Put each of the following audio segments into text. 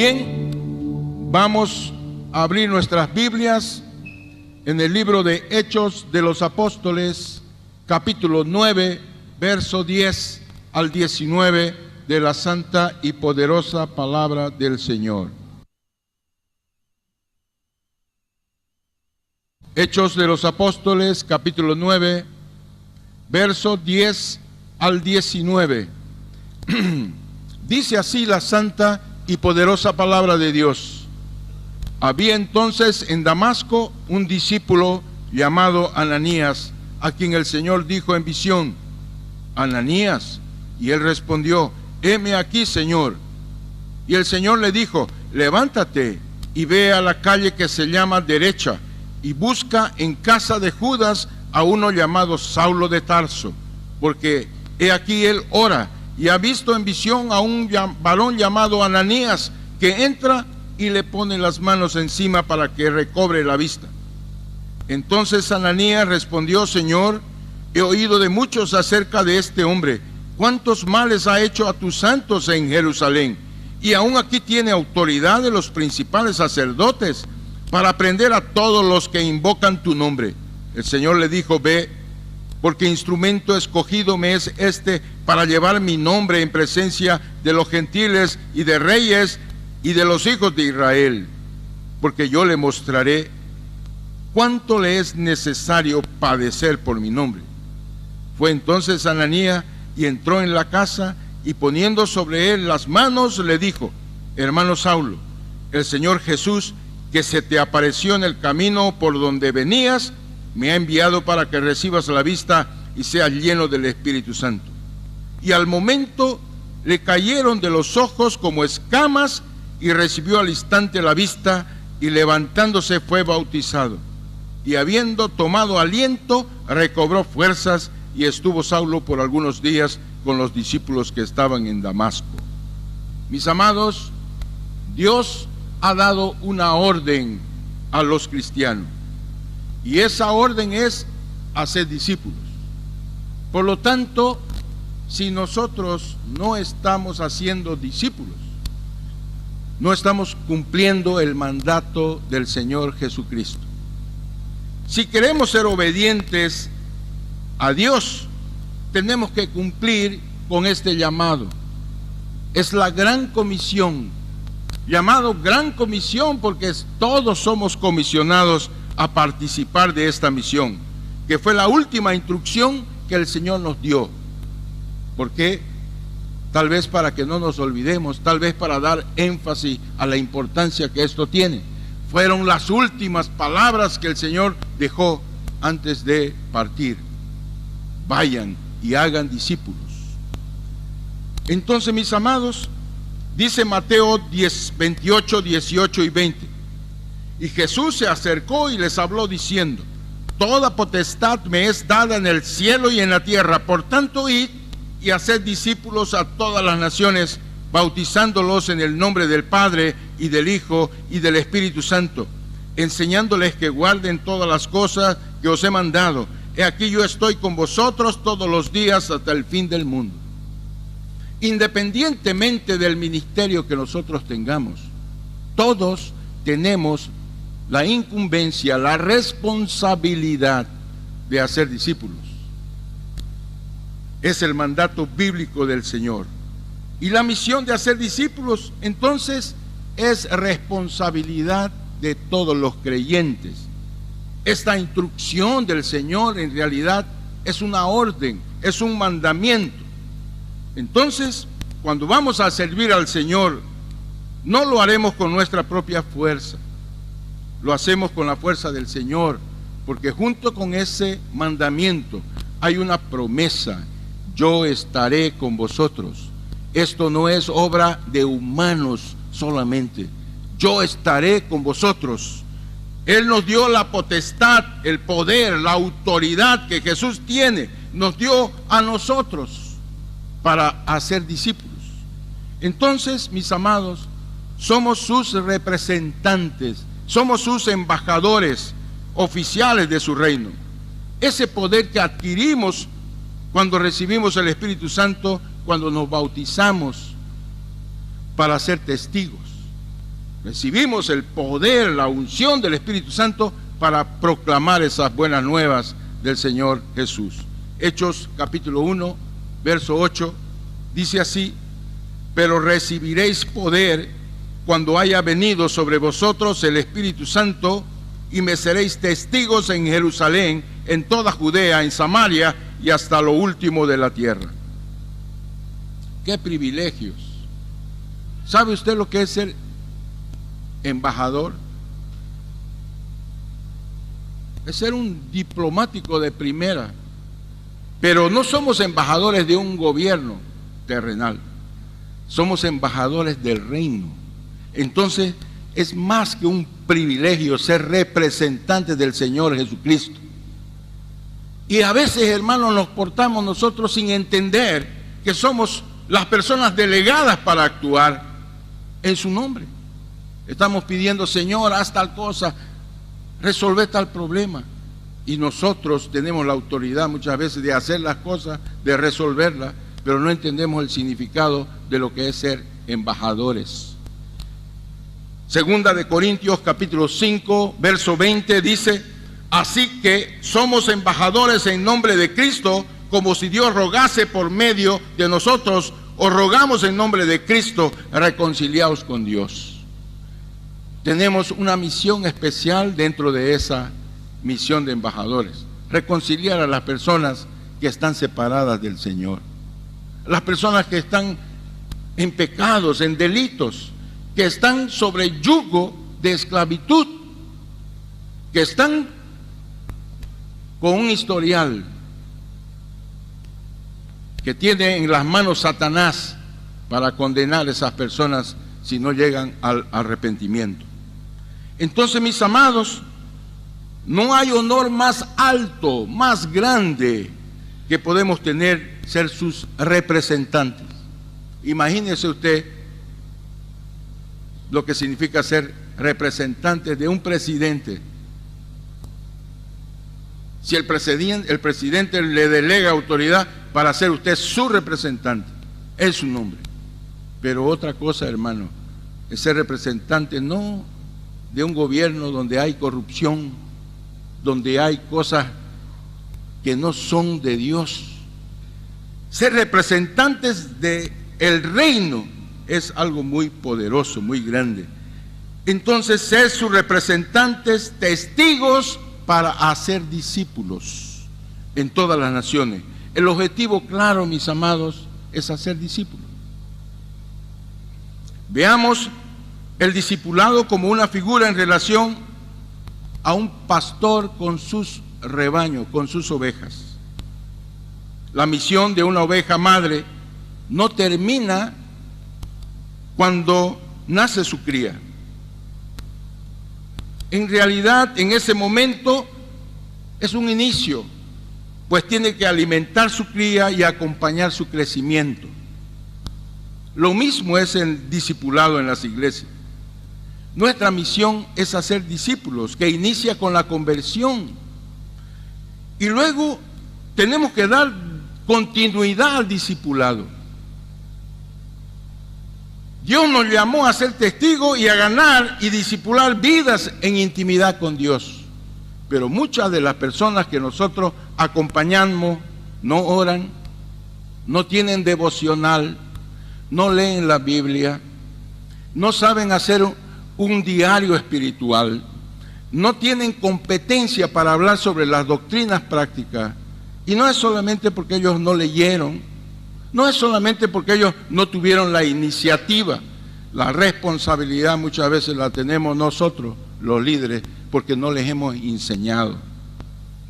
Bien, vamos a abrir nuestras Biblias en el libro de Hechos de los Apóstoles, capítulo 9, verso 10 al 19 de la santa y poderosa palabra del Señor. Hechos de los Apóstoles, capítulo 9, verso 10 al 19. Dice así la santa y poderosa palabra de Dios. Había entonces en Damasco un discípulo llamado Ananías, a quien el Señor dijo en visión: Ananías. Y él respondió: heme aquí, Señor. Y el Señor le dijo: levántate y ve a la calle que se llama Derecha, y busca en casa de Judas a uno llamado Saulo de Tarso, porque he aquí él ora, y ha visto en visión a un varón llamado Ananías, que entra y le pone las manos encima para que recobre la vista. Entonces Ananías respondió: Señor, he oído de muchos acerca de este hombre, cuántos males ha hecho a tus santos en Jerusalén, y aún aquí tiene autoridad de los principales sacerdotes para prender a todos los que invocan tu nombre. El Señor le dijo: ve, porque instrumento escogido me es este para llevar mi nombre en presencia de los gentiles y de reyes y de los hijos de Israel, porque yo le mostraré cuánto le es necesario padecer por mi nombre. Fue entonces Ananías y entró en la casa, y poniendo sobre él las manos le dijo: hermano Saulo, el Señor Jesús, que se te apareció en el camino por donde venías, me ha enviado para que recibas la vista y seas lleno del Espíritu Santo. Y al momento le cayeron de los ojos como escamas, y recibió al instante la vista, y levantándose fue bautizado. Y habiendo tomado aliento, recobró fuerzas, y estuvo Saulo por algunos días con los discípulos que estaban en Damasco. Mis amados, Dios ha dado una orden a los cristianos, y esa orden es hacer discípulos. Por lo tanto, si nosotros no estamos haciendo discípulos, no estamos cumpliendo el mandato del Señor Jesucristo. Si queremos ser obedientes a Dios, tenemos que cumplir con este llamado. Es la gran comisión, llamado gran comisión porque todos somos comisionados a participar de esta misión, que fue la última instrucción que el Señor nos dio. ¿Por qué? Tal vez para que no nos olvidemos, tal vez para dar énfasis a la importancia que esto tiene. Fueron las últimas palabras que el Señor dejó antes de partir: vayan y hagan discípulos. Entonces, mis amados, dice Mateo 10, 28, 18 y 20: y Jesús se acercó y les habló diciendo: toda potestad me es dada en el cielo y en la tierra. Por tanto, id y haced discípulos a todas las naciones, bautizándolos en el nombre del Padre y del Hijo y del Espíritu Santo, enseñándoles que guarden todas las cosas que os he mandado. He aquí yo estoy con vosotros todos los días hasta el fin del mundo. Independientemente del ministerio que nosotros tengamos, todos tenemos la incumbencia, la responsabilidad de hacer discípulos. Es el mandato bíblico del Señor. Y la misión de hacer discípulos, entonces, es responsabilidad de todos los creyentes. Esta instrucción del Señor en realidad es una orden, es un mandamiento. Entonces, cuando vamos a servir al Señor, no lo haremos con nuestra propia fuerza, lo hacemos con la fuerza del Señor, porque junto con ese mandamiento hay una promesa: yo estaré con vosotros. Esto no es obra de humanos solamente. Yo estaré con vosotros. Él nos dio la potestad, el poder, la autoridad que Jesús tiene, nos dio a nosotros para hacer discípulos. Entonces, mis amados, somos sus representantes, somos sus embajadores oficiales de su reino. Ese poder que adquirimos cuando recibimos el Espíritu Santo, cuando nos bautizamos, para ser testigos. Recibimos el poder, la unción del Espíritu Santo para proclamar esas buenas nuevas del Señor Jesús. Hechos capítulo 1, verso 8, dice así: pero recibiréis poder cuando haya venido sobre vosotros el Espíritu Santo, y me seréis testigos en Jerusalén, en toda Judea, en Samaria y hasta lo último de la tierra. ¡Qué privilegios! ¿Sabe usted lo que es ser embajador? Es ser un diplomático de primera, pero no somos embajadores de un gobierno terrenal, somos embajadores del reino. Entonces es más que un privilegio ser representantes del Señor Jesucristo. Y a veces, hermanos, nos portamos nosotros sin entender que somos las personas delegadas para actuar en su nombre. Estamos pidiendo: Señor, haz tal cosa, resolver tal problema. Y nosotros tenemos la autoridad muchas veces de hacer las cosas, de resolverlas, pero no entendemos el significado de lo que es ser embajadores. Segunda de Corintios capítulo 5, verso 20 dice: así que somos embajadores en nombre de Cristo, como si Dios rogase por medio de nosotros. Os rogamos en nombre de Cristo, reconciliaos con Dios. Tenemos una misión especial dentro de esa misión de embajadores: reconciliar a las personas que están separadas del Señor, las personas que están en pecados, en delitos, que están sobre yugo de esclavitud, que están con un historial, que tiene en las manos Satanás para condenar a esas personas si no llegan al arrepentimiento. Entonces, mis amados, no hay honor más alto, más grande que podemos tener, ser sus representantes. Imagínese usted lo que significa ser representante de un presidente. Si el presidente le delega autoridad para ser usted su representante, es su nombre. Pero otra cosa, hermano, es ser representante no de un gobierno donde hay corrupción, donde hay cosas que no son de Dios. Ser representantes del reino es algo muy poderoso, muy grande. Entonces, ser sus representantes, testigos para hacer discípulos en todas las naciones. El objetivo claro, mis amados, es hacer discípulos. Veamos el discipulado como una figura en relación a un pastor con sus rebaños, con sus ovejas. La misión de una oveja madre no termina cuando nace su cría. En realidad, en ese momento es un inicio, pues tiene que alimentar su cría y acompañar su crecimiento. Lo mismo es el discipulado en las iglesias. Nuestra misión es hacer discípulos, que inicia con la conversión. Y luego tenemos que dar continuidad al discipulado. Dios nos llamó a ser testigos y a ganar y discipular vidas en intimidad con Dios. Pero muchas de las personas que nosotros acompañamos no oran, no tienen devocional, no leen la Biblia, no saben hacer un diario espiritual, no tienen competencia para hablar sobre las doctrinas prácticas. Y no es solamente porque ellos no leyeron, no es solamente porque ellos no tuvieron la iniciativa. La responsabilidad muchas veces la tenemos nosotros, los líderes, porque no les hemos enseñado.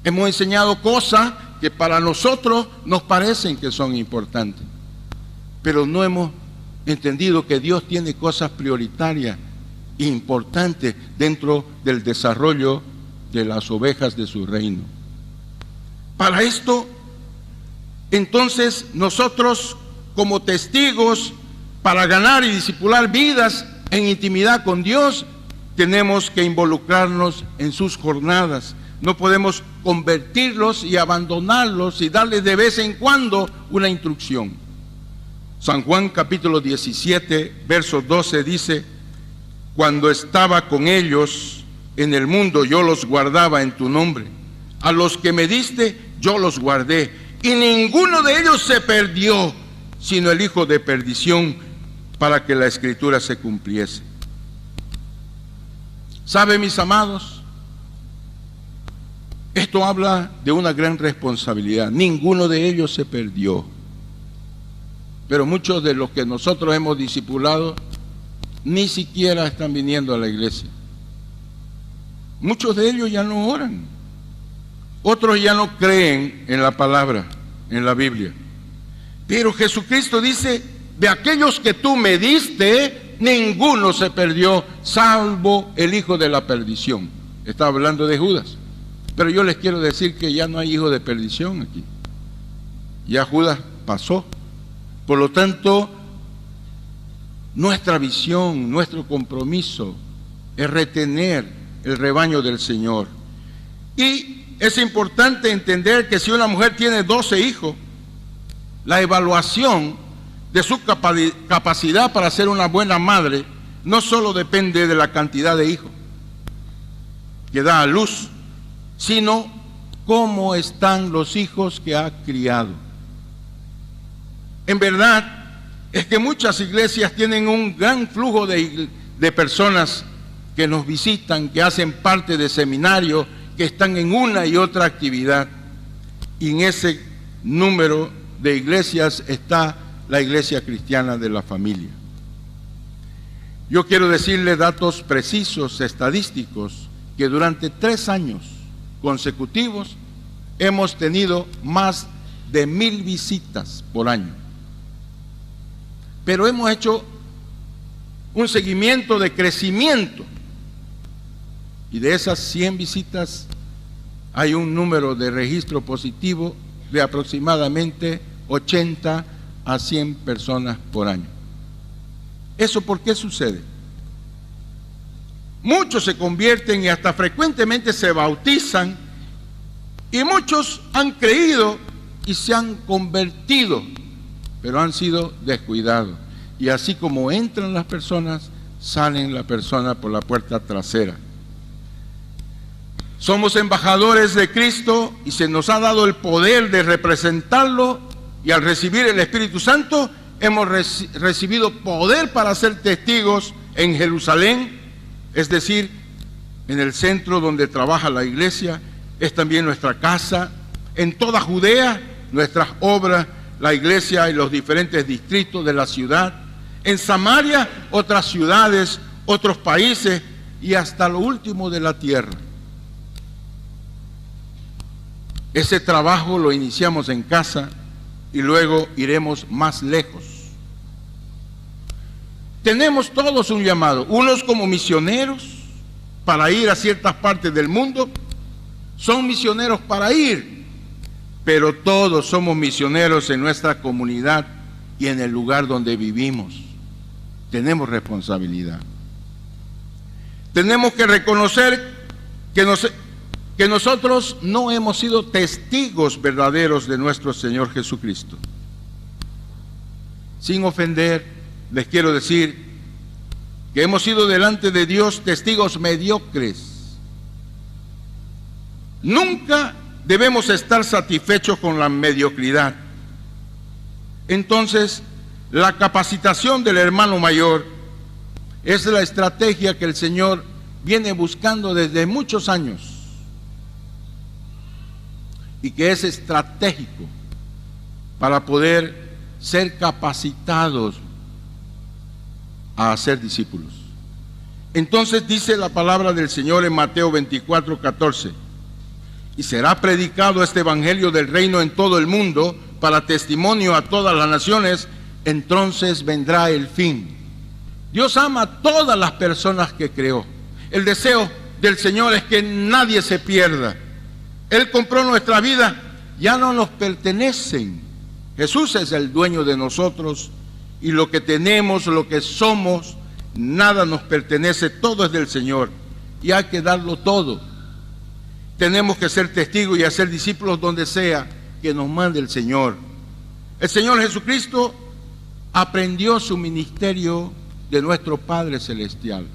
Hemos enseñado cosas que para nosotros nos parecen que son importantes, pero no hemos entendido que Dios tiene cosas prioritarias e importantes dentro del desarrollo de las ovejas de su reino. Para esto, entonces, nosotros como testigos, para ganar y discipular vidas en intimidad con Dios, tenemos que involucrarnos en sus jornadas. No podemos convertirlos y abandonarlos y darles de vez en cuando una instrucción. San Juan capítulo 17, verso 12 dice: Cuando estaba con ellos en el mundo, yo los guardaba en tu nombre. A los que me diste, yo los guardé. Y ninguno de ellos se perdió, sino el hijo de perdición, para que la Escritura se cumpliese. ¿Sabe, mis amados? Esto habla de una gran responsabilidad. Ninguno de ellos se perdió. Pero muchos de los que nosotros hemos discipulado ni siquiera están viniendo a la iglesia. Muchos de ellos ya no oran. Otros ya no creen en la palabra, en la Biblia. Pero Jesucristo dice, de aquellos que tú me diste, ninguno se perdió, salvo el hijo de la perdición. Está hablando de Judas. Pero yo les quiero decir que ya no hay hijo de perdición aquí. Ya Judas pasó. Por lo tanto, nuestra visión, nuestro compromiso es retener el rebaño del Señor. Y es importante entender que si una mujer tiene 12 hijos, la evaluación de su capacidad para ser una buena madre no solo depende de la cantidad de hijos que da a luz, sino cómo están los hijos que ha criado. En verdad, es que muchas iglesias tienen un gran flujo de personas que nos visitan, que hacen parte de seminarios, que están en una y otra actividad. Y en ese número de iglesias está la Iglesia Cristiana de la Familia. Yo quiero decirle datos precisos, estadísticos, que durante 3 años consecutivos hemos tenido más de 1000 visitas por año. Pero hemos hecho un seguimiento de crecimiento. Y de esas 100 visitas hay un número de registro positivo de aproximadamente 80 a 100 personas por año. ¿Eso por qué sucede? Muchos se convierten y hasta frecuentemente se bautizan, y muchos han creído y se han convertido, pero han sido descuidados. Y así como entran las personas, salen las personas por la puerta trasera. Somos embajadores de Cristo y se nos ha dado el poder de representarlo, y al recibir el Espíritu Santo hemos recibido poder para ser testigos en Jerusalén, es decir, en el centro donde trabaja la iglesia, es también nuestra casa, en toda Judea, nuestras obras, la iglesia y los diferentes distritos de la ciudad, en Samaria, otras ciudades, otros países y hasta lo último de la tierra. Ese trabajo lo iniciamos en casa y luego iremos más lejos. Tenemos todos un llamado, unos como misioneros para ir a ciertas partes del mundo, son misioneros para ir, pero todos somos misioneros en nuestra comunidad y en el lugar donde vivimos. Tenemos responsabilidad. Tenemos que reconocer que nosotros no hemos sido testigos verdaderos de nuestro Señor Jesucristo. Sin ofender, les quiero decir que hemos sido delante de Dios testigos mediocres. Nunca debemos estar satisfechos con la mediocridad. Entonces, la capacitación del hermano mayor es la estrategia que el Señor viene buscando desde muchos años y que es estratégico para poder ser capacitados a hacer discípulos. Entonces dice la palabra del Señor en Mateo 24:14: y será predicado este evangelio del reino en todo el mundo para testimonio a todas las naciones, entonces vendrá el fin. Dios ama a todas las personas que creó. El deseo del Señor es que nadie se pierda. Él compró nuestra vida, ya no nos pertenecen. Jesús es el dueño de nosotros, y lo que tenemos, lo que somos, nada nos pertenece, todo es del Señor, y hay que darlo todo. Tenemos que ser testigos y hacer discípulos donde sea que nos mande el Señor. El Señor Jesucristo aprendió su ministerio de nuestro Padre Celestial.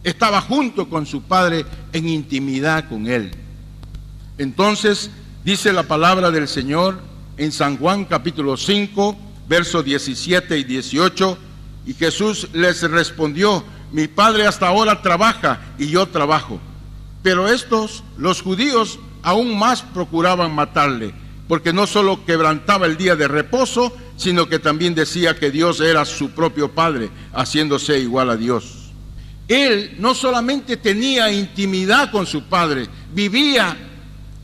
estaba junto con su Padre en intimidad con Él. Entonces dice la palabra del Señor en San Juan capítulo 5, versos 17 y 18, y Jesús les respondió: mi Padre hasta ahora trabaja y yo trabajo. Pero estos, los judíos, aún más procuraban matarle, porque no solo quebrantaba el día de reposo, sino que también decía que Dios era su propio Padre, haciéndose igual a Dios. Él no solamente tenía intimidad con su Padre, vivía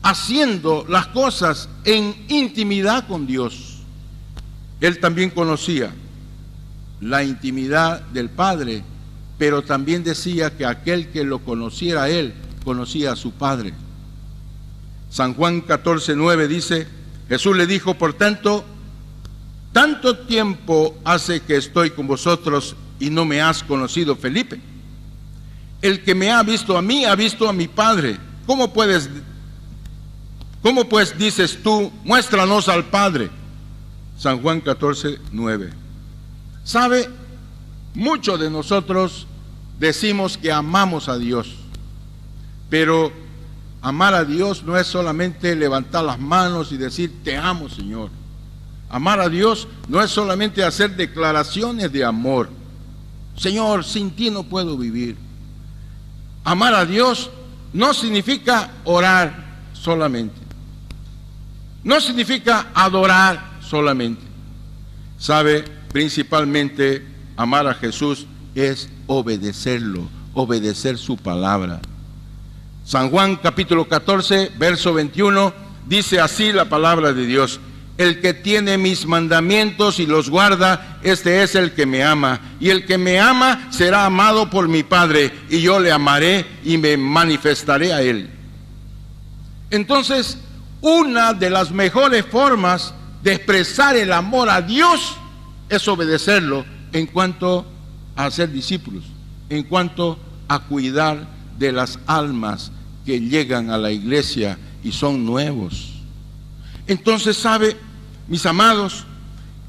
haciendo las cosas en intimidad con Dios. Él también conocía la intimidad del Padre, pero también decía que aquel que lo conociera a Él, conocía a su Padre. San Juan 14:9 dice: Jesús le dijo, por tanto, tanto tiempo hace que estoy con vosotros y no me has conocido, Felipe. El que me ha visto a mí, ha visto a mi Padre. ¿Cómo pues dices tú, muéstranos al Padre? San Juan 14:9. ¿Sabe? Muchos de nosotros decimos que amamos a Dios, pero amar a Dios no es solamente levantar las manos y decir te amo, Señor. Amar a Dios no es solamente hacer declaraciones de amor. Señor, sin ti no puedo vivir. Amar a Dios no significa orar solamente. No significa adorar solamente. ¿Sabe? Principalmente amar a Jesús es obedecerlo, obedecer su palabra. San Juan capítulo 14, verso 21, dice así la palabra de Dios: el que tiene mis mandamientos y los guarda, este es el que me ama. Y el que me ama será amado por mi Padre, y yo le amaré y me manifestaré a él. Entonces, una de las mejores formas de expresar el amor a Dios es obedecerlo en cuanto a ser discípulos, en cuanto a cuidar de las almas que llegan a la iglesia y son nuevos. Entonces, ¿sabe, mis amados?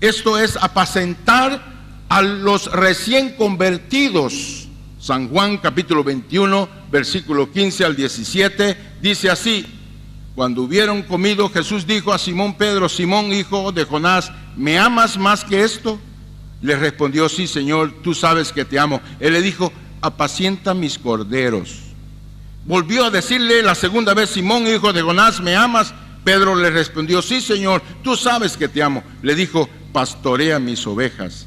Esto es apacentar a los recién convertidos. San Juan capítulo 21, versículo 15 al 17, dice así: cuando hubieron comido, Jesús dijo a Simón Pedro: Simón, hijo de Jonás, ¿me amas más que esto? Le respondió: sí, Señor, tú sabes que te amo. Él le dijo: apacienta mis corderos. Volvió a decirle la segunda vez: Simón, hijo de Jonás, ¿me amas? Pedro le respondió: sí, Señor, tú sabes que te amo. Le dijo: pastorea mis ovejas.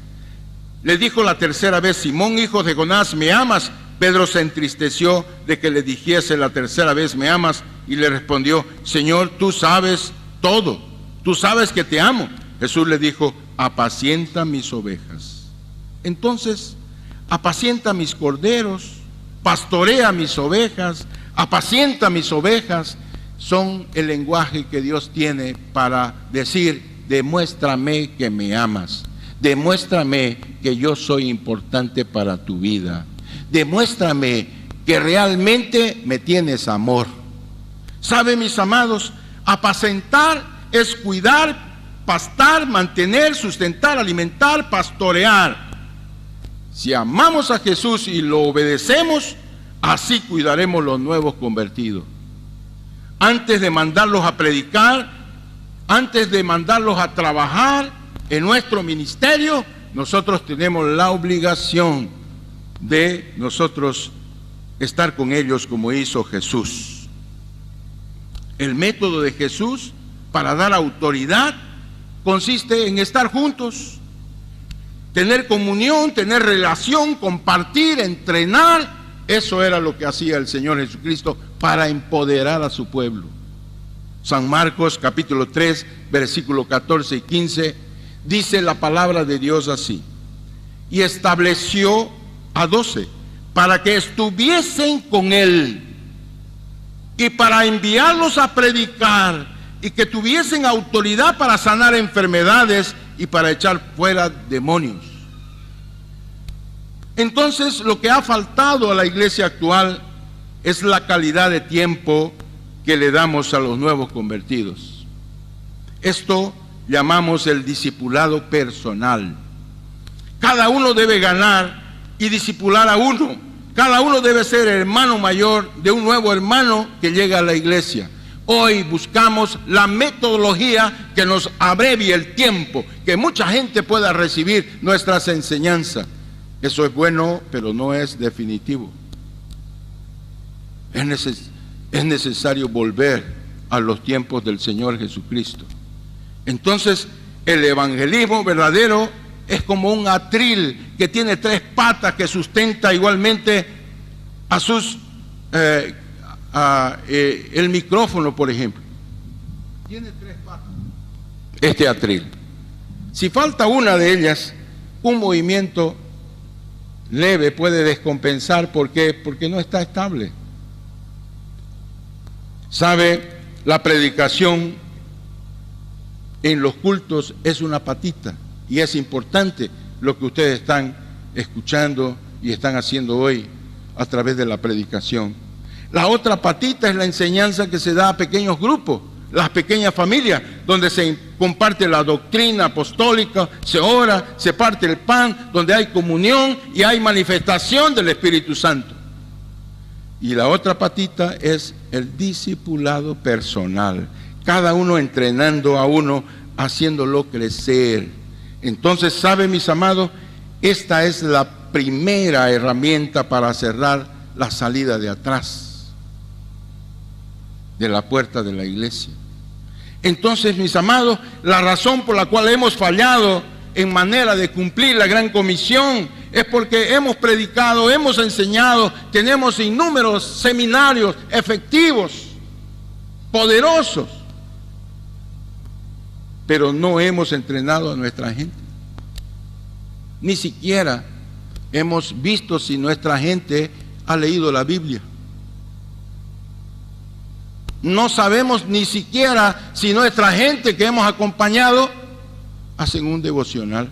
Le dijo la tercera vez: Simón, hijo de Jonás, ¿me amas? Pedro se entristeció de que le dijese la tercera vez: ¿me amas? Y le respondió: Señor, tú sabes todo, tú sabes que te amo. Jesús le dijo: apacienta mis ovejas. Entonces, apacienta mis corderos, pastorea mis ovejas, apacienta mis ovejas, son el lenguaje que Dios tiene para decir: demuéstrame que me amas, demuéstrame que yo soy importante para tu vida, demuéstrame que realmente me tienes amor. ¿Sabe, mis amados? Apacentar es cuidar, pastar, mantener, sustentar, alimentar, pastorear. Si amamos a Jesús y lo obedecemos, así cuidaremos los nuevos convertidos. Antes de mandarlos a predicar, antes de mandarlos a trabajar en nuestro ministerio, nosotros tenemos la obligación de nosotros estar con ellos como hizo Jesús. El método de Jesús para dar autoridad consiste en estar juntos, tener comunión, tener relación, compartir, entrenar. Eso era lo que hacía el Señor Jesucristo para empoderar a su pueblo. San Marcos capítulo 3, versículo 14 y 15, dice la palabra de Dios así: y estableció a 12 para que estuviesen con él y para enviarlos a predicar, y que tuviesen autoridad para sanar enfermedades y para echar fuera demonios. Entonces, lo que ha faltado a la iglesia actual es la calidad de tiempo que le damos a los nuevos convertidos. Esto llamamos el discipulado personal. Cada uno debe ganar y discipular a uno. Cada uno debe ser hermano mayor de un nuevo hermano que llega a la iglesia. Hoy buscamos la metodología que nos abrevie el tiempo, que mucha gente pueda recibir nuestras enseñanzas. Eso es bueno, pero no es definitivo. Es necesario volver a los tiempos del Señor Jesucristo. Entonces, el evangelismo verdadero es como un atril que tiene 3 patas que sustenta igualmente a sus el micrófono, por ejemplo. Tiene 3 patas. Este atril. Si falta una de ellas, un movimiento leve puede descompensar. ¿Por qué? Porque no está estable. ¿Sabe? La predicación en los cultos es una patita, y es importante lo que ustedes están escuchando y están haciendo hoy a través de la predicación. La otra patita es la enseñanza que se da a pequeños grupos, las pequeñas familias, donde se comparte la doctrina apostólica, se ora, se parte el pan, donde hay comunión y hay manifestación del Espíritu Santo. Y la otra patita es el discipulado personal, cada uno entrenando a uno, haciéndolo crecer. Entonces, ¿sabe, mis amados? Esta es la primera herramienta para cerrar la salida de atrás de la puerta de la iglesia. Entonces, mis amados, la razón por la cual hemos fallado en manera de cumplir la gran comisión es porque hemos predicado, hemos enseñado, tenemos innúmeros seminarios efectivos, poderosos, pero no hemos entrenado a nuestra gente. Ni siquiera hemos visto si nuestra gente ha leído la Biblia. No sabemos ni siquiera si nuestra gente que hemos acompañado hacen un devocional.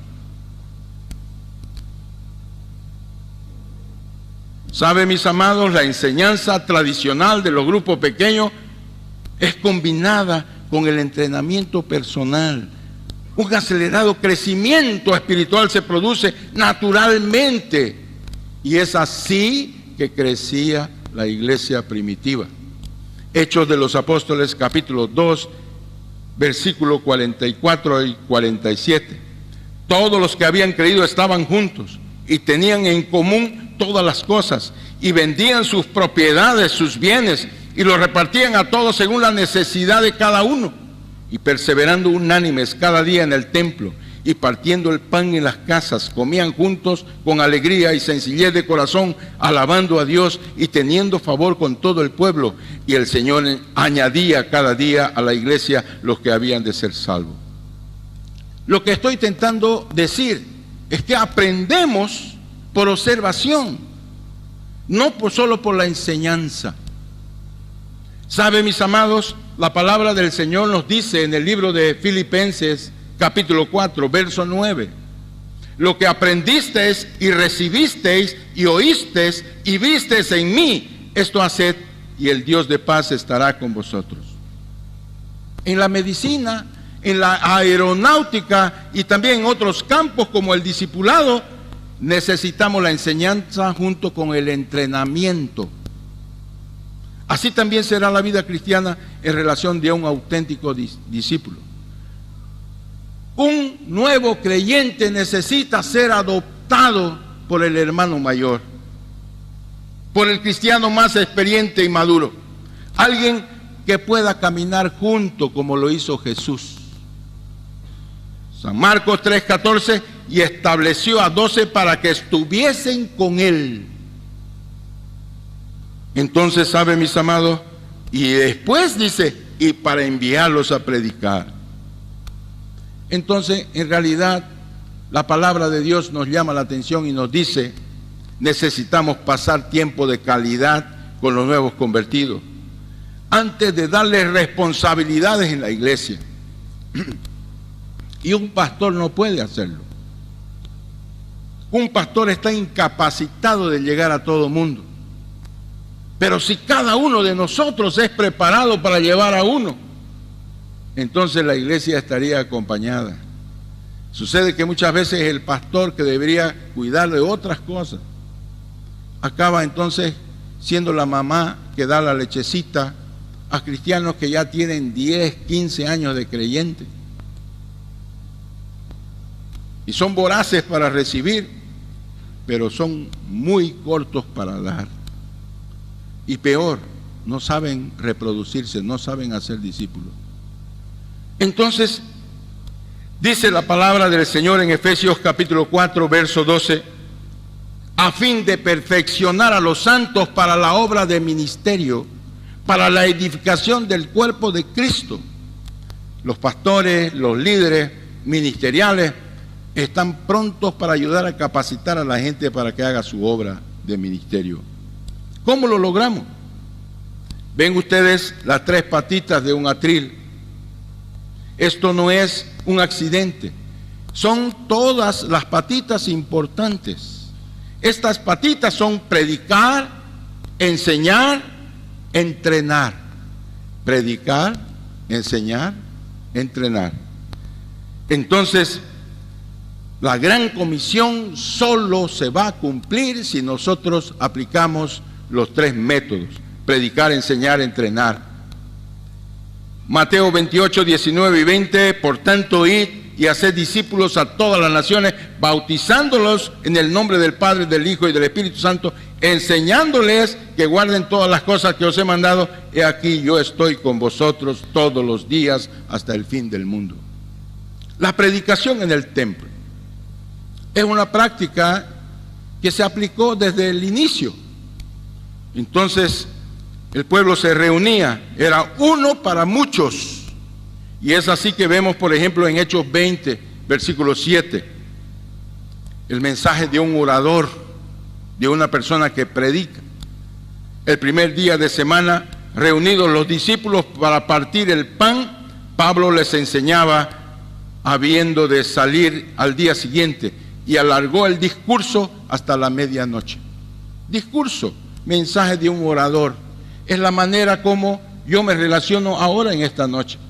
¿Sabe, mis amados? La enseñanza tradicional de los grupos pequeños es combinada con el entrenamiento personal. Un acelerado crecimiento espiritual se produce naturalmente, y es así que crecía la iglesia primitiva. Hechos de los Apóstoles, capítulo 2, versículos 44 y 47. Todos los que habían creído estaban juntos y tenían en común todas las cosas, y vendían sus propiedades, sus bienes, y los repartían a todos según la necesidad de cada uno, y perseverando unánimes cada día en el templo, y partiendo el pan en las casas, comían juntos con alegría y sencillez de corazón, alabando a Dios y teniendo favor con todo el pueblo. Y el Señor añadía cada día a la iglesia los que habían de ser salvos. Lo que estoy intentando decir es que aprendemos por observación, no solo por la enseñanza. ¿Sabe, mis amados? La palabra del Señor nos dice en el libro de Filipenses, capítulo 4, verso 9. Lo que aprendisteis y recibisteis y oísteis y visteis en mí, esto haced, y el Dios de paz estará con vosotros. En la medicina, en la aeronáutica y también en otros campos como el discipulado, necesitamos la enseñanza junto con el entrenamiento. Así también será la vida cristiana en relación de un auténtico discípulo. Un nuevo creyente necesita ser adoptado por el hermano mayor, por el cristiano más experiente y maduro, alguien que pueda caminar junto como lo hizo Jesús. San Marcos 3:14, y estableció a 12 para que estuviesen con él. Entonces, ¿sabe, mis amados? Y después dice, y para enviarlos a predicar. Entonces, en realidad, la palabra de Dios nos llama la atención y nos dice, necesitamos pasar tiempo de calidad con los nuevos convertidos, antes de darles responsabilidades en la iglesia. Y un pastor no puede hacerlo. Un pastor está incapacitado de llegar a todo mundo. Pero si cada uno de nosotros es preparado para llevar a uno, entonces la iglesia estaría acompañada. Sucede que muchas veces el pastor que debería cuidar de otras cosas, acaba entonces siendo la mamá que da la lechecita a cristianos que ya tienen 10, 15 años de creyente. Y son voraces para recibir, pero son muy cortos para dar. Y peor, no saben reproducirse, no saben hacer discípulos. Entonces, dice la palabra del Señor en Efesios capítulo 4, verso 12, a fin de perfeccionar a los santos para la obra de ministerio, para la edificación del cuerpo de Cristo. Los pastores, los líderes ministeriales están prontos para ayudar a capacitar a la gente para que haga su obra de ministerio. ¿Cómo lo logramos? Ven ustedes las 3 patitas de un atril. Esto no es un accidente. Son todas las patitas importantes. Estas patitas son predicar, enseñar, entrenar. Predicar, enseñar, entrenar. Entonces, la gran comisión solo se va a cumplir si nosotros aplicamos los 3 métodos: predicar, enseñar, entrenar. Mateo 28, 19 y 20, por tanto, id y haced discípulos a todas las naciones, bautizándolos en el nombre del Padre, del Hijo y del Espíritu Santo, enseñándoles que guarden todas las cosas que os he mandado. He aquí, yo estoy con vosotros todos los días hasta el fin del mundo. La predicación en el templo es una práctica que se aplicó desde el inicio. Entonces, el pueblo se reunía, era uno para muchos. Y es así que vemos, por ejemplo, en Hechos 20, versículo 7, el mensaje de un orador, de una persona que predica. El primer día de semana, reunidos los discípulos para partir el pan, Pablo les enseñaba, habiendo de salir al día siguiente, y alargó el discurso hasta la medianoche. Discurso, mensaje de un orador, es la manera como yo me relaciono ahora en esta noche.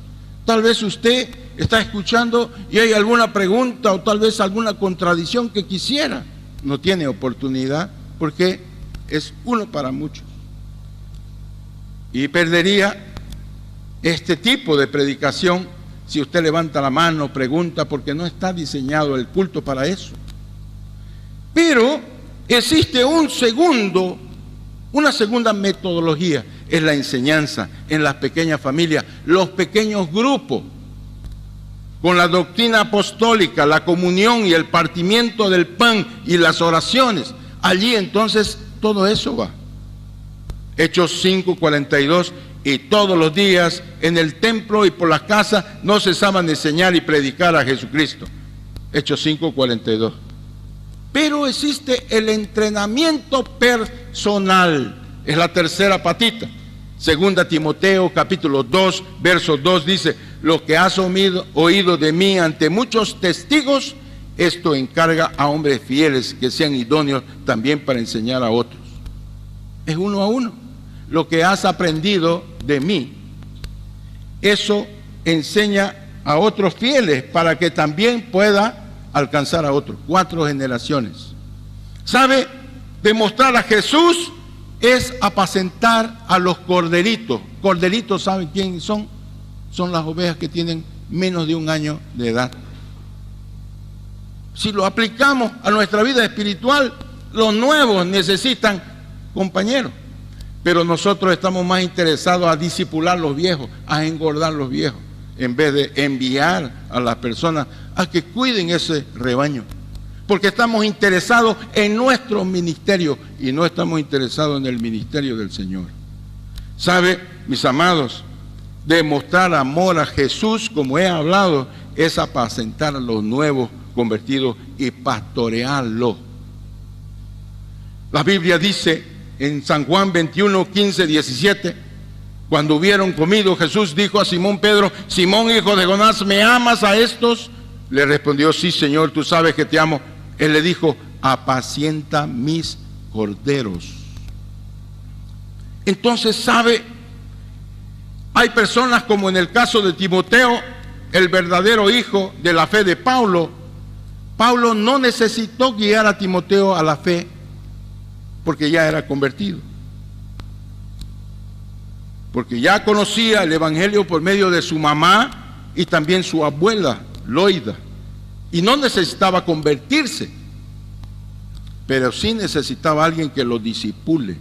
Tal vez usted está escuchando y hay alguna pregunta o tal vez alguna contradicción que quisiera. No tiene oportunidad porque es uno para muchos. Y perdería este tipo de predicación si usted levanta la mano, pregunta, porque no está diseñado el culto para eso. Pero existe una segunda metodología, es la enseñanza en las pequeñas familias, los pequeños grupos, con la doctrina apostólica, la comunión y el partimiento del pan y las oraciones. Allí entonces todo eso va. Hechos 5:42, y todos los días en el templo y por las casas no cesaban de enseñar y predicar a Jesucristo. Hechos 5:42. Pero existe el entrenamiento personal, es la tercera patita. Segunda Timoteo capítulo 2, verso 2 dice, lo que has oído de mí ante muchos testigos, esto encarga a hombres fieles que sean idóneos también para enseñar a otros. Es uno a uno. Lo que has aprendido de mí, eso enseña a otros fieles para que también pueda alcanzar a otros. 4 generaciones. ¿Sabe? Demostrar a Jesús es apacentar a los corderitos. Corderitos, ¿saben quién son? Son las ovejas que tienen menos de 1 año de edad. Si lo aplicamos a nuestra vida espiritual, los nuevos necesitan compañeros. Pero nosotros estamos más interesados a discipular los viejos, a engordar los viejos, en vez de enviar a las personas a que cuiden ese rebaño. Porque estamos interesados en nuestro ministerio y no estamos interesados en el ministerio del Señor. ¿Sabe, mis amados? Demostrar amor a Jesús, como he hablado, es apacentar a los nuevos convertidos y pastorearlos. La Biblia dice en San Juan 21, 15, 17, cuando hubieron comido, Jesús dijo a Simón Pedro, Simón, hijo de Jonás, ¿me amas a estos? Le respondió, sí, Señor, tú sabes que te amo. Él le dijo, apacienta mis corderos. Entonces, ¿sabe? Hay personas como en el caso de Timoteo, el verdadero hijo de la fe de Pablo. Pablo no necesitó guiar a Timoteo a la fe. porque ya era convertido, porque ya conocía el Evangelio por medio de su mamá y también su abuela, Loida, y no necesitaba convertirse, pero sí necesitaba alguien que lo discipule,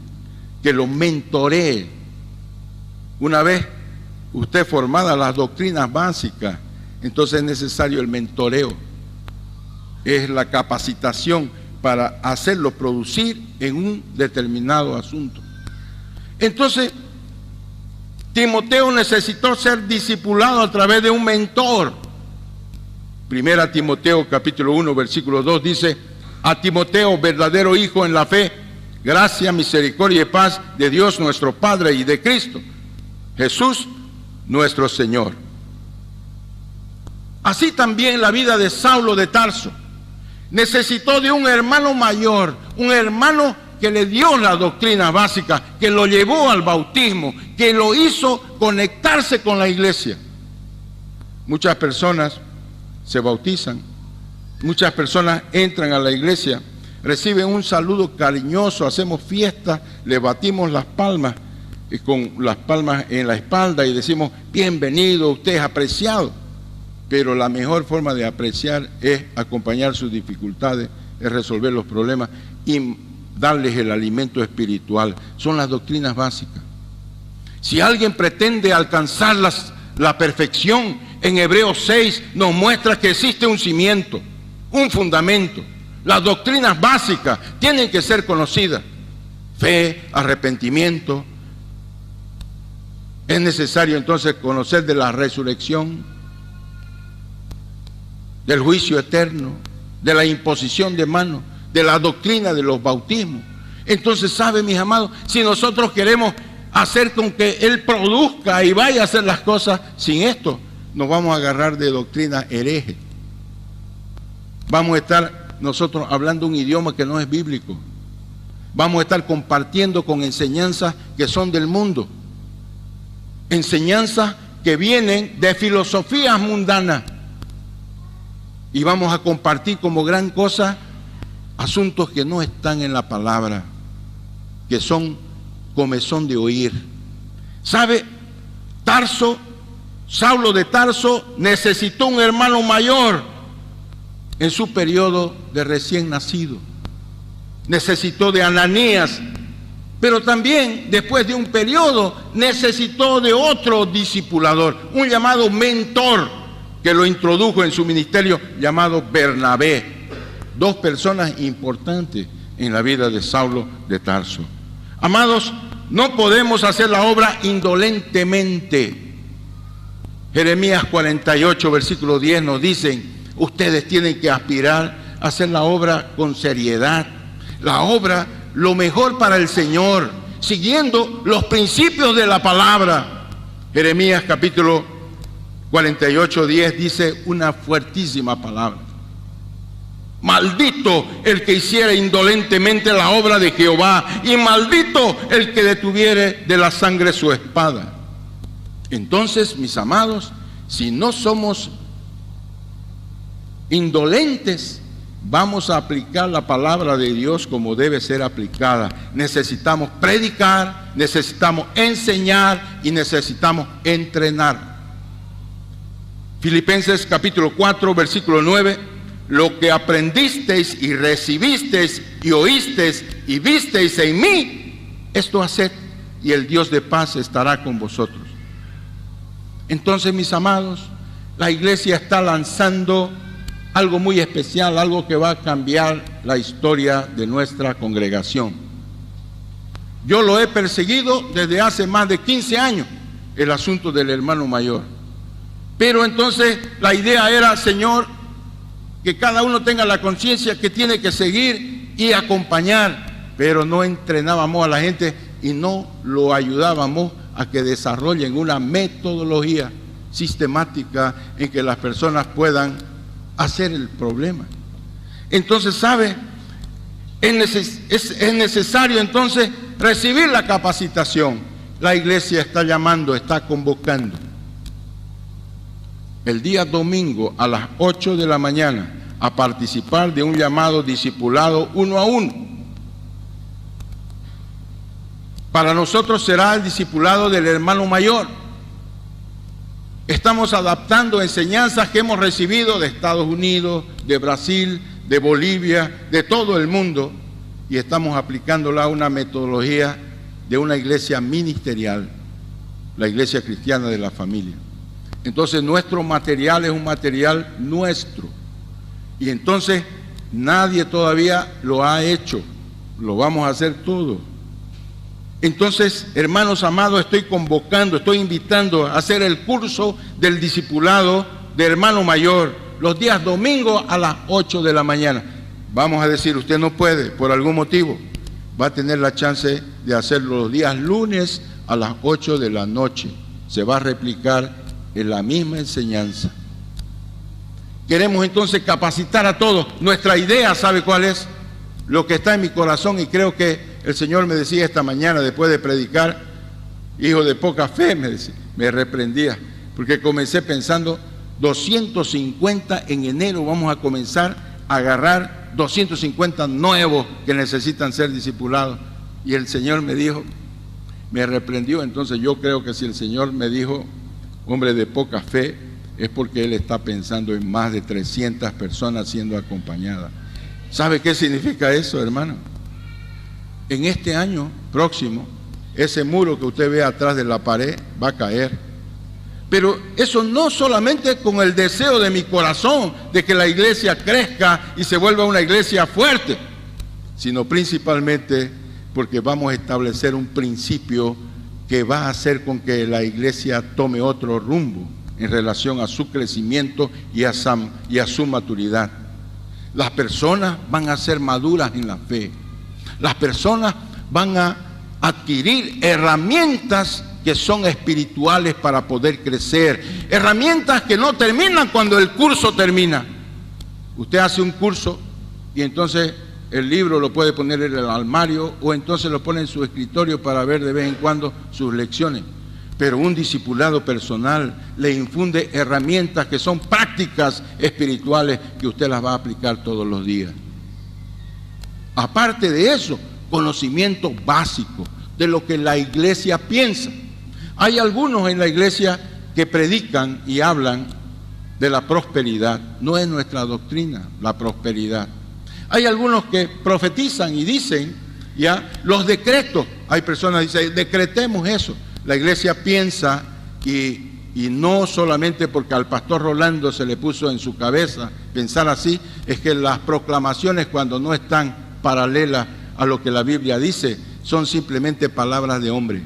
que lo mentoree. Una vez usted formada las doctrinas básicas, entonces es necesario el mentoreo, es la capacitación para hacerlo producir en un determinado asunto. Entonces, Timoteo necesitó ser discipulado a través de un mentor. Primera Timoteo capítulo 1 versículo 2 dice: a Timoteo, verdadero hijo en la fe, gracia, misericordia y paz de Dios nuestro Padre y de Cristo Jesús nuestro Señor. Así también la vida de Saulo de Tarso necesitó de un hermano mayor, un hermano que le dio la doctrina básica, que lo llevó al bautismo, que lo hizo conectarse con la iglesia. Muchas personas se bautizan, muchas personas entran a la iglesia, reciben un saludo cariñoso, hacemos fiesta, le batimos las palmas, con las palmas en la espalda y decimos: bienvenido, usted es apreciado. Pero la mejor forma de apreciar es acompañar sus dificultades, es resolver los problemas y darles el alimento espiritual. Son las doctrinas básicas. Si alguien pretende alcanzar la perfección, en Hebreos 6 nos muestra que existe un cimiento, un fundamento. Las doctrinas básicas tienen que ser conocidas: fe, arrepentimiento. Es necesario entonces conocer de la resurrección, del juicio eterno, de la imposición de manos, de la doctrina de los bautismos. Entonces, ¿saben, mis amados? Si nosotros queremos hacer con que Él produzca y vaya a hacer las cosas, sin esto nos vamos a agarrar de doctrina hereje. Vamos a estar nosotros hablando un idioma que no es bíblico. Vamos a estar compartiendo con enseñanzas que son del mundo, enseñanzas que vienen de filosofías mundanas, y vamos a compartir como gran cosa asuntos que no están en la palabra, que son comezón de oír. ¿Sabe? Saulo de Tarso necesitó un hermano mayor en su periodo de recién nacido. Necesitó de Ananías, pero también después de un periodo necesitó de otro discipulador, un llamado mentor, que lo introdujo en su ministerio, llamado Bernabé. Dos personas importantes en la vida de Saulo de Tarso. Amados, no podemos hacer la obra indolentemente. Jeremías 48, versículo 10 nos dicen: ustedes tienen que aspirar a hacer la obra con seriedad, la obra lo mejor para el Señor, siguiendo los principios de la palabra. Jeremías capítulo 48, 10 dice una fuertísima palabra: maldito el que hiciera indolentemente la obra de Jehová, y maldito el que detuviere de la sangre su espada. Entonces, mis amados, si no somos indolentes, vamos a aplicar la palabra de Dios como debe ser aplicada. Necesitamos predicar, necesitamos enseñar y necesitamos entrenar. Filipenses capítulo 4, versículo 9: lo que aprendisteis y recibisteis y oísteis y visteis en mí, esto haced, y el Dios de paz estará con vosotros. Entonces, mis amados, la iglesia está lanzando algo muy especial, algo que va a cambiar la historia de nuestra congregación. Yo lo he perseguido desde hace más de 15 años, el asunto del hermano mayor. Pero entonces la idea era: Señor, que cada uno tenga la conciencia que tiene que seguir y acompañar, pero no entrenábamos a la gente y no lo ayudábamos a que desarrollen una metodología sistemática en que las personas puedan hacer el problema. Entonces, ¿sabe? Es necesario entonces recibir la capacitación. La iglesia está llamando, está convocando. El día domingo a las 8 de la mañana a participar de un llamado discipulado 1 a 1. Para nosotros será el discipulado del hermano mayor. Estamos adaptando enseñanzas que hemos recibido de Estados Unidos, de Brasil, de Bolivia, de todo el mundo, y estamos aplicándola a una metodología de una iglesia ministerial, la iglesia cristiana de la familia. Entonces nuestro material es un material nuestro, y entonces nadie todavía lo ha hecho, lo vamos a hacer todo. Entonces, hermanos amados, estoy convocando, estoy invitando a hacer el curso del discipulado de hermano mayor, los días domingos a las 8 de la mañana. Vamos a decir, usted no puede, por algún motivo, va a tener la chance de hacerlo los días lunes a las 8 de la noche. Se va a replicar en la misma enseñanza. Queremos entonces capacitar a todos. Nuestra idea, ¿sabe cuál es? Lo que está en mi corazón, y creo que el Señor me decía esta mañana después de predicar, hijo de poca fe, me reprendía, porque comencé pensando 250 en enero, vamos a comenzar a agarrar 250 nuevos que necesitan ser discipulados. Y el Señor me dijo, me reprendió. Entonces yo creo que si el Señor me dijo, hombre de poca fe, es porque Él está pensando en más de 300 personas siendo acompañadas. ¿Sabe qué significa eso, hermano? En este año próximo, ese muro que usted ve atrás de la pared va a caer. Pero eso no solamente con el deseo de mi corazón de que la iglesia crezca y se vuelva una iglesia fuerte, sino principalmente porque vamos a establecer un principio que va a hacer con que la iglesia tome otro rumbo en relación a su crecimiento y a su maturidad. Las personas van a ser maduras en la fe. Las personas van a adquirir herramientas que son espirituales para poder crecer. Herramientas que no terminan cuando el curso termina. Usted hace un curso y entonces el libro lo puede poner en el armario o entonces lo pone en su escritorio para ver de vez en cuando sus lecciones. Pero un discipulado personal le infunde herramientas que son prácticas espirituales que usted las va a aplicar todos los días. Aparte de eso, conocimiento básico de lo que la iglesia piensa. Hay algunos en la iglesia que predican y hablan de la prosperidad. No es nuestra doctrina la prosperidad. Hay algunos que profetizan y dicen, ya, los decretos. Hay personas que dicen, decretemos eso. La iglesia piensa y no solamente porque al pastor Rolando se le puso en su cabeza pensar así, es que las proclamaciones cuando no están paralelas a lo que la Biblia dice, son simplemente palabras de hombre.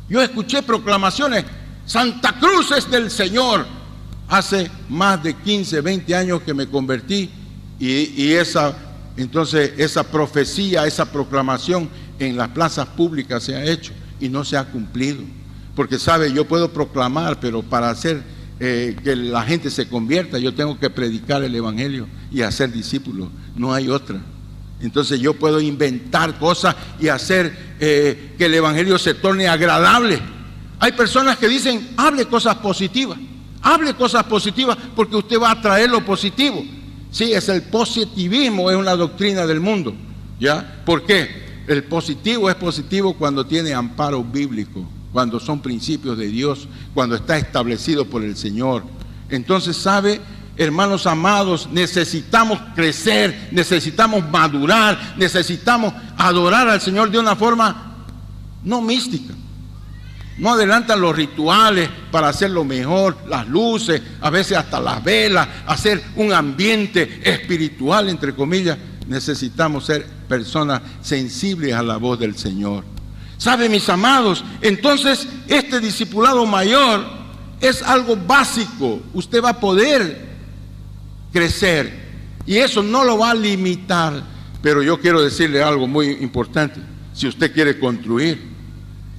Yo escuché proclamaciones, Santa Cruz es del Señor, hace más de 15, 20 años que me convertí y esa profecía, esa proclamación en las plazas públicas se ha hecho y no se ha cumplido. Porque sabe, yo puedo proclamar, pero para hacer que la gente se convierta, yo tengo que predicar el evangelio y hacer discípulos, no hay otra. Entonces yo puedo inventar cosas y hacer que el evangelio se torne agradable. Hay personas que dicen, hable cosas positivas porque usted va a traer lo positivo. Sí, es el positivismo, es una doctrina del mundo, ¿ya? ¿Por qué? El positivo es positivo cuando tiene amparo bíblico, cuando son principios de Dios, cuando está establecido por el Señor. Entonces, ¿sabe? Hermanos amados, necesitamos crecer, necesitamos madurar, necesitamos adorar al Señor de una forma no mística. No adelantan los rituales para hacerlo mejor, las luces, a veces hasta las velas, hacer un ambiente espiritual, entre comillas. Necesitamos ser personas sensibles a la voz del Señor. ¿Sabe, mis amados? Entonces, este discipulado mayor es algo básico. Usted va a poder crecer y eso no lo va a limitar. Pero yo quiero decirle algo muy importante. Si usted quiere construir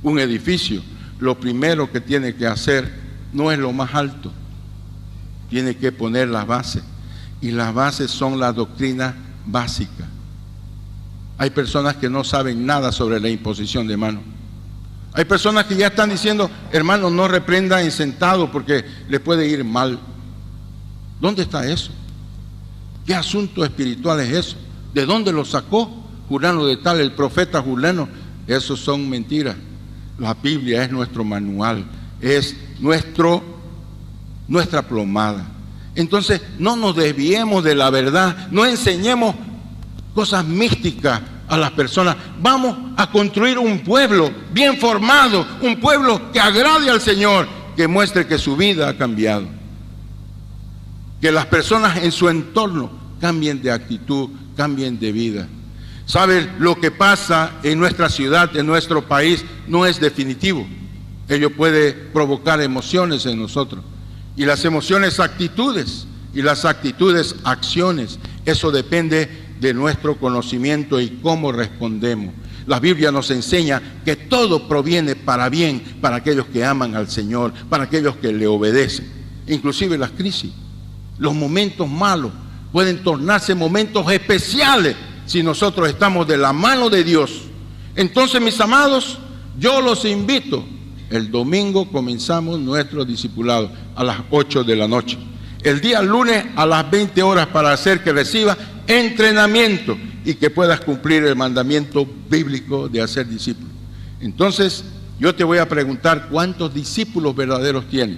un edificio, lo primero que tiene que hacer no es lo más alto. Tiene que poner las bases. Y las bases son la doctrina básica. Hay personas que no saben nada sobre la imposición de manos. Hay personas que ya están diciendo, hermano, no reprenda en sentado porque le puede ir mal. ¿Dónde está eso? ¿Qué asunto espiritual es eso? ¿De dónde lo sacó Fulano de tal, el profeta Fulano? Eso son mentiras. La Biblia es nuestro manual, es nuestra plomada. Entonces, no nos desviemos de la verdad, no enseñemos cosas místicas a las personas. Vamos a construir un pueblo bien formado, un pueblo que agrade al Señor, que muestre que su vida ha cambiado, que las personas en su entorno cambien de actitud, cambien de vida. ¿Saben? Lo que pasa en nuestra ciudad, en nuestro país, no es definitivo. Ello puede provocar emociones en nosotros. Y las emociones, actitudes. Y las actitudes, acciones. Eso depende de nuestro conocimiento y cómo respondemos. La Biblia nos enseña que todo proviene para bien, para aquellos que aman al Señor, para aquellos que le obedecen. Inclusive las crisis, los momentos malos pueden tornarse momentos especiales si nosotros estamos de la mano de Dios. Entonces, mis amados, yo los invito. El domingo comenzamos nuestro discipulado a las 8 de la noche. El día lunes a las 20 horas para hacer que reciba entrenamiento y que puedas cumplir el mandamiento bíblico de hacer discípulos. Entonces, yo te voy a preguntar, ¿cuántos discípulos verdaderos tienes?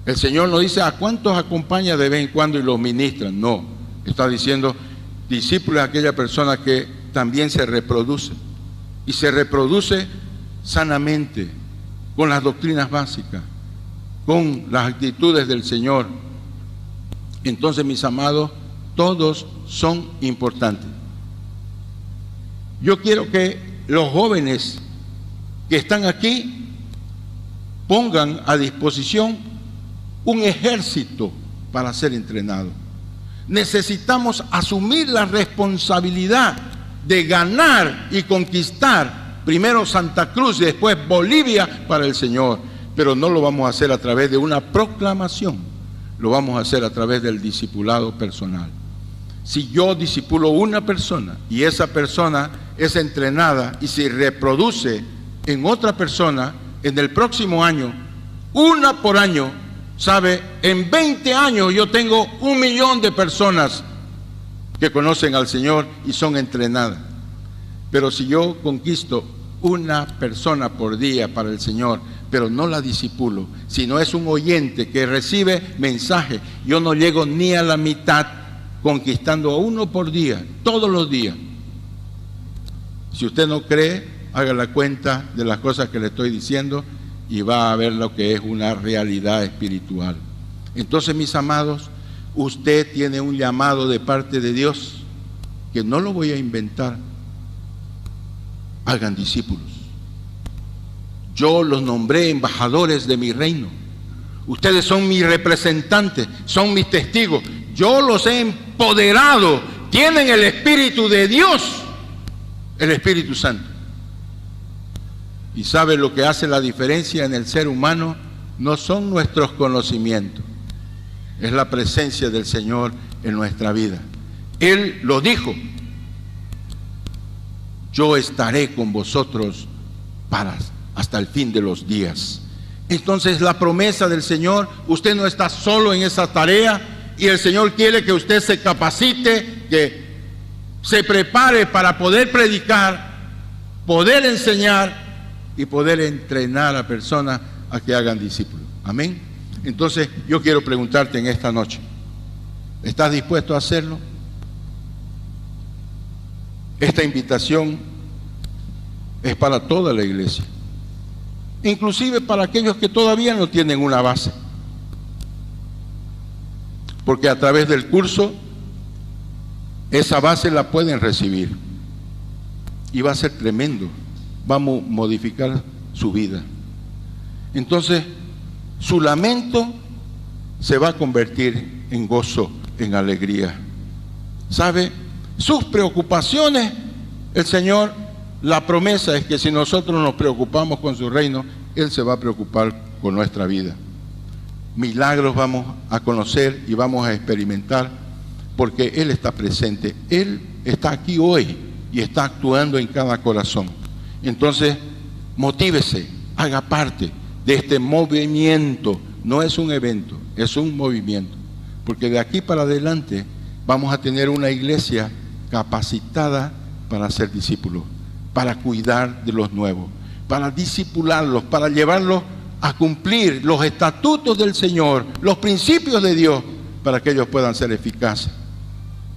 El Señor no dice a cuántos acompaña de vez en cuando y los ministran. No, está diciendo discípulo es aquella persona que también se reproduce y se reproduce sanamente con las doctrinas básicas, con las actitudes del Señor. Entonces, mis amados, todos son importantes. Yo quiero que los jóvenes que están aquí pongan a disposición un ejército para ser entrenado. Necesitamos asumir la responsabilidad de ganar y conquistar primero Santa Cruz y después Bolivia para el Señor. Pero no lo vamos a hacer a través de una proclamación, lo vamos a hacer a través del discipulado personal. Si yo discipulo una persona y esa persona es entrenada y se reproduce en otra persona, en el próximo año, una por año, ¿sabe? En 20 años yo tengo 1 millón de personas que conocen al Señor y son entrenadas. Pero si yo conquisto una persona por día para el Señor, pero no la discipulo, sino es un oyente que recibe mensaje, yo no llego ni a la mitad conquistando a uno por día, todos los días. Si usted no cree, haga la cuenta de las cosas que le estoy diciendo y va a ver lo que es una realidad espiritual. Entonces, mis amados, usted tiene un llamado de parte de Dios que no lo voy a inventar. Hagan discípulos. Yo los nombré embajadores de mi reino. Ustedes son mis representantes, son mis testigos. Yo los he empoderado. Tienen el Espíritu de Dios, el Espíritu Santo. Y sabe lo que hace la diferencia en el ser humano, no son nuestros conocimientos, es la presencia del Señor en nuestra vida. Él lo dijo: yo estaré con vosotros hasta el fin de los días. Entonces, la promesa del Señor, usted no está solo en esa tarea, y el Señor quiere que usted se capacite, que se prepare para poder predicar, poder enseñar y poder entrenar a personas a que hagan discípulos. Amén. Entonces, yo quiero preguntarte en esta noche, ¿estás dispuesto a hacerlo? Esta invitación es para toda la iglesia, inclusive para aquellos que todavía no tienen una base, porque a través del curso esa base la pueden recibir y va a ser tremendo. Vamos a modificar su vida. Entonces, su lamento se va a convertir en gozo, en alegría. ¿Sabe? Sus preocupaciones, el Señor, la promesa es que si nosotros nos preocupamos con su reino, Él se va a preocupar con nuestra vida. Milagros vamos a conocer y vamos a experimentar, porque Él está presente. Él está aquí hoy y está actuando en cada corazón. Entonces, motívese, haga parte de este movimiento. No es un evento, es un movimiento. Porque de aquí para adelante vamos a tener una iglesia capacitada para ser discípulos. para cuidar de los nuevos, para discipularlos, para llevarlos a cumplir los estatutos del Señor, los principios de Dios, para que ellos puedan ser eficaces.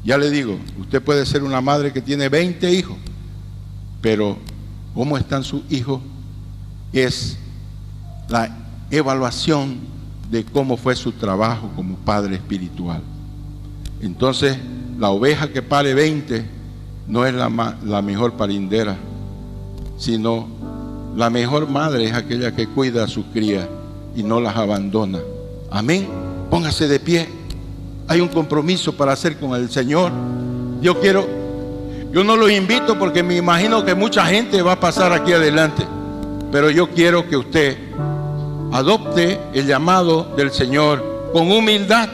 Ya le digo, usted puede ser una madre que tiene 20 hijos, pero ¿cómo están sus hijos? Es la evaluación de cómo fue su trabajo como padre espiritual. Entonces, la oveja que pare 20 no es la mejor parindera, sino la mejor madre es aquella que cuida a sus crías y no las abandona. Amén. Póngase de pie. Hay un compromiso para hacer con el Señor. Yo no los invito porque me imagino que mucha gente va a pasar aquí adelante, pero yo quiero que usted adopte el llamado del Señor con humildad,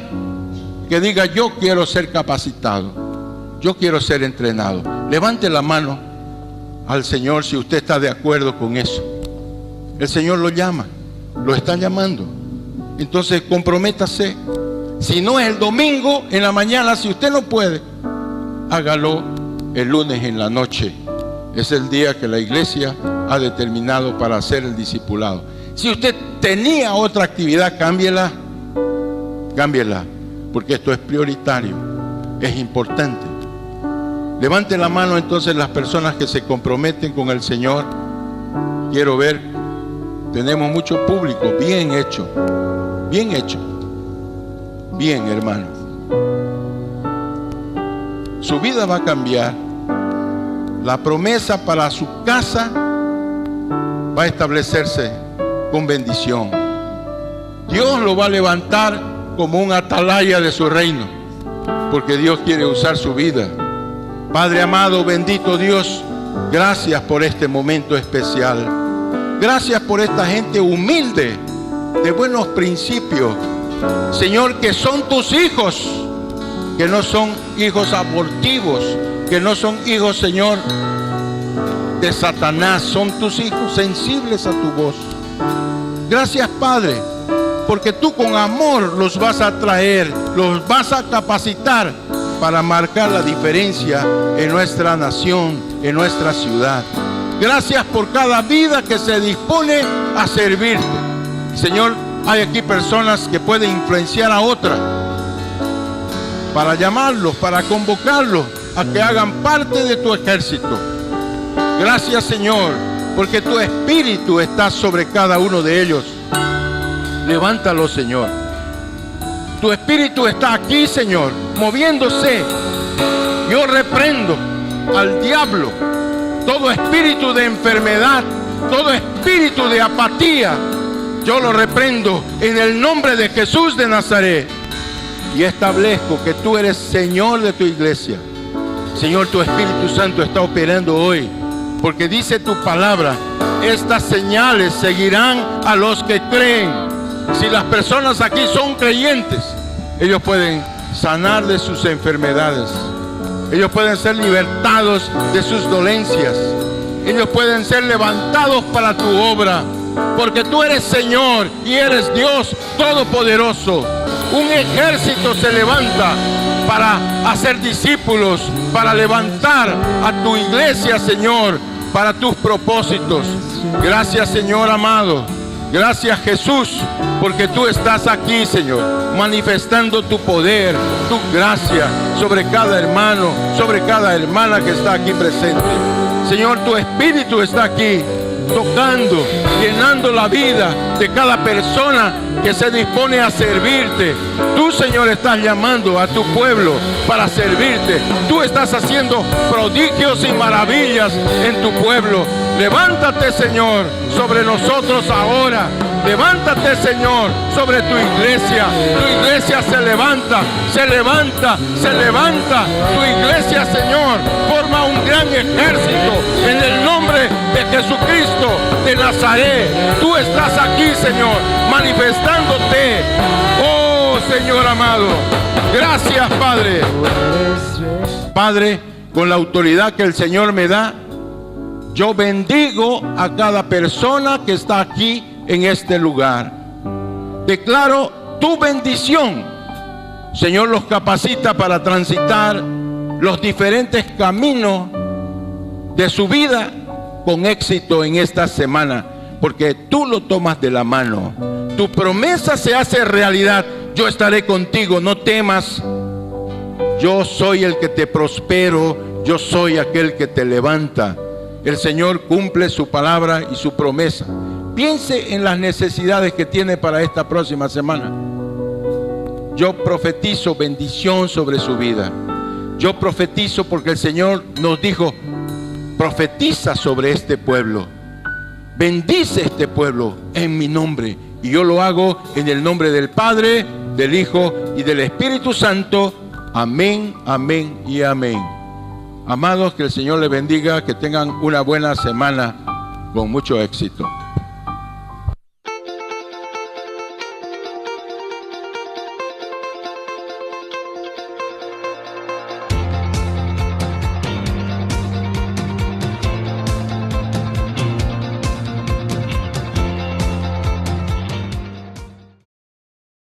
que diga: yo quiero ser capacitado, yo quiero ser entrenado. Levante la mano al Señor si usted está de acuerdo con eso. El Señor lo llama, lo está llamando. Entonces comprométase. Si no es el domingo en la mañana, si usted no puede, hágalo el lunes en la noche. Es el día que la iglesia ha determinado para hacer el discipulado. Si usted tenía otra actividad, cámbiela, porque esto es prioritario, es importante. Levante la mano entonces las personas que se comprometen con el Señor. Quiero ver, tenemos mucho público, bien hecho, bien, hermano. Su vida va a cambiar. La promesa para su casa va a establecerse con bendición. Dios lo va a levantar como un atalaya de su reino, porque Dios quiere usar su vida. Padre amado, bendito Dios, gracias por este momento especial. Gracias por esta gente humilde, de buenos principios, Señor, que son tus hijos, que no son hijos abortivos, que no son hijos, Señor, de Satanás, son tus hijos sensibles a tu voz. Gracias, Padre, porque tú con amor los vas a traer, los vas a capacitar para marcar la diferencia en nuestra nación, en nuestra ciudad. Gracias por cada vida que se dispone a servirte. Señor, hay aquí personas que pueden influenciar a otras para llamarlos, para convocarlos a que hagan parte de tu ejército. Gracias, Señor, porque tu espíritu está sobre cada uno de ellos. Levántalo, Señor. Tu espíritu está aquí, Señor, moviéndose. Yo reprendo al diablo todo espíritu de enfermedad, todo espíritu de apatía. Yo lo reprendo en el nombre de Jesús de Nazaret y establezco que tú eres Señor de tu iglesia. Señor, tu Espíritu Santo está operando hoy, porque dice tu palabra: estas señales seguirán a los que creen. Si las personas aquí son creyentes, ellos pueden sanar de sus enfermedades, ellos pueden ser libertados de sus dolencias, ellos pueden ser levantados para tu obra, porque tú eres Señor y eres Dios todopoderoso. Un ejército se levanta para hacer discípulos, para levantar a tu iglesia, Señor, para tus propósitos. Gracias, Señor amado. Gracias, Jesús, porque tú estás aquí, Señor, manifestando tu poder, tu gracia sobre cada hermano, sobre cada hermana que está aquí presente. Señor, tu Espíritu está aquí, tocando, llenando la vida de cada persona que se dispone a servirte. Tú, Señor, estás llamando a tu pueblo para servirte. Tú estás haciendo prodigios y maravillas en tu pueblo. Levántate, Señor, sobre nosotros ahora. Levántate, Señor, sobre tu iglesia. Tu iglesia se levanta, se levanta, se levanta. Tu iglesia, Señor, forma un gran ejército en el nombre de Jesucristo de Nazaret. Tú estás aquí, Señor, manifestándote. Oh, Señor amado. Gracias, Padre. Padre, con la autoridad que el Señor me da, yo bendigo a cada persona que está aquí en este lugar. Declaro tu bendición. Señor, los capacita para transitar los diferentes caminos de su vida con éxito en esta semana, porque tú lo tomas de la mano. Tu promesa se hace realidad. Yo estaré contigo, no temas. Yo soy el que te prospero, yo soy aquel que te levanta. El Señor cumple su palabra y su promesa. Piense en las necesidades que tiene para esta próxima semana. Yo profetizo bendición sobre su vida. Yo profetizo porque el Señor nos dijo: profetiza sobre este pueblo, bendice este pueblo en mi nombre. Y yo lo hago en el nombre del Padre, del Hijo y del Espíritu Santo. Amén, amén y amén. Amados, que el Señor les bendiga, que tengan una buena semana con mucho éxito.